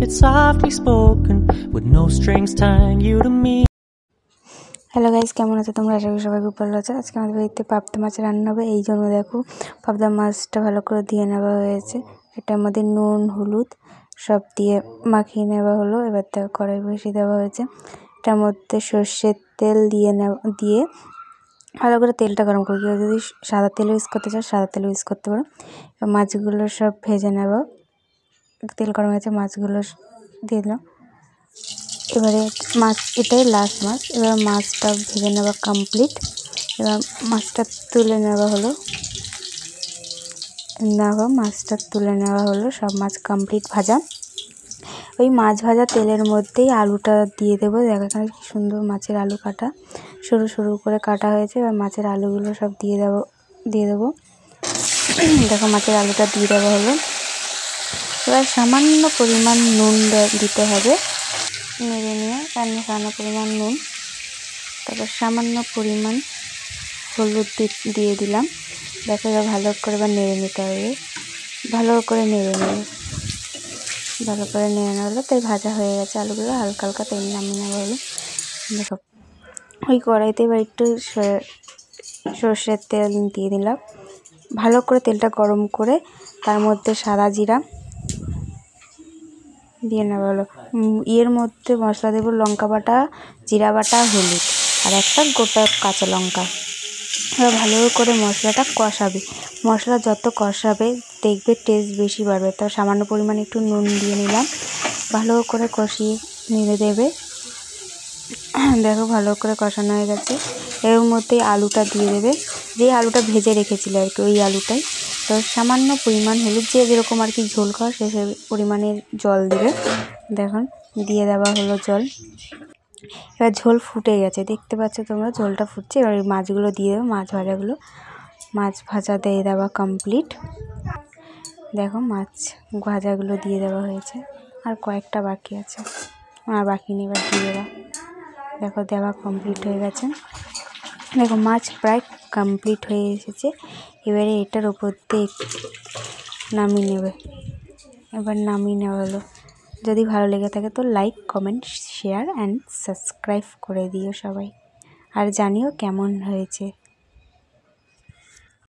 It's softly spoken with no strings tying you to me. Hello guys, কেমন আছো তোমরা? আশা করি সবাই খুব ভালো আছো। আজকে আমাদের বাড়িতে পাবদা মাছ রান্না হবে। এই জন্য দেখো পাবদা মাছটা ভালো করে দিয়ে নেওয়া হয়েছে। এটার মধ্যে নুন হলুদ সব দিয়ে মাখিয়ে নেওয়া হলো। এবার দেখো কড়াই বসিয়ে দেওয়া হয়েছে। এটার মধ্যে সর্ষের তেল দিয়ে ভালো করে তেলটা গরম করে কেউ যদি সাদা তেল ইউজ করতে চাও সাদা তেল ইউজ করতে পারো। এবার মাছগুলো সব ভেজে নেব। তেল গরম হয়েছে, মাছগুলো দিয়ে দিলাম। এবারে মাছ, এটাই লাস্ট মাছ। এবার মাছটা ভেজে নেওয়া কমপ্লিট। এবার মাছটা তুলে নেওয়া হলো। মাছটা তুলে নেওয়া হলো। সব মাছ কমপ্লিট ভাজা। ওই মাছ ভাজা তেলের মধ্যেই আলুটা দিয়ে দেবো। দেখো এখানে কি সুন্দর মাছের আলু কাটা, সরু সরু করে কাটা হয়েছে। এবার মাছের আলুগুলো সব দিয়ে দেবো। দেখো মাছের আলুটা দিয়ে দেওয়া হলো। এবার সামান্য পরিমাণ নুন দিতে হবে, নেড়ে নিয়ে সামান্য পরিমাণ নুন, তারপর সামান্য পরিমাণ হলুদ দিয়ে দিলাম। দেখো এবার ভালো করে নেড়ে নিতে হবে। ভালো করে নেড়ে নেওয়া হলো। তাই ভাজা হয়ে গেছে আলুগুলো, হালকা হালকা তেল নামিয়ে নেওয়া হলো। দেখো ওই কড়াইতে এবার একটু সর্ষের তেল দিয়ে দিলাম। ভালো করে তেলটা গরম করে তার মধ্যে সাদা জিরা দিয়ে নেওয়া হলো। এর মধ্যে মশলা দেবো লঙ্কা বাটা, জিরা বাটা, হলুদ আর একটা গোটা কাঁচা লঙ্কা। এবার ভালো করে মশলাটা কষাবে। মশলা যত কষাবে দেখবে টেস্ট বেশি বাড়বে। তাও সামান্য পরিমাণে একটু নুন দিয়ে নিলাম। ভালো করে কষিয়ে নেড়ে দেবে। দেখো ভালো করে কষানো হয়ে গেছে। এর মধ্যেই আলুটা দিয়ে দেবে, যে আলুটা ভেজে রেখেছিল আর কি, ওই আলুটাই। তো সামান্য পরিমাণ হলুদ, যে যেরকম আর কি ঝোল খাওয়া সে পরিমাণের জল দেবে। দেখুন দিয়ে দেওয়া হলো জল। এবার ঝোল ফুটে গেছে, দেখতে পাচ্ছ তোমরা ঝোলটা ফুটছে। এবার মাছগুলো দিয়ে দেবো, মাছ ভাজা দিয়ে দেওয়া কমপ্লিট। দেখো মাছ ভাজাগুলো দিয়ে দেওয়া হয়েছে, আর কয়েকটা বাকি আছে, আর বাকি নেই, এবার দিয়ে দেওয়া। দেখো দেওয়া কমপ্লিট হয়ে গেছে। দেখো মাছ প্রায় কমপ্লিট হয়ে এসেছে। এবারে এটার ওপর দিয়ে নামিয়ে নেবে। এবার নামিয়ে নেওয়া হলো। যদি ভালো লেগে থাকে তো like, comment, share and subscribe করে দিও সবাই, আর জানিও কেমন হয়েছে।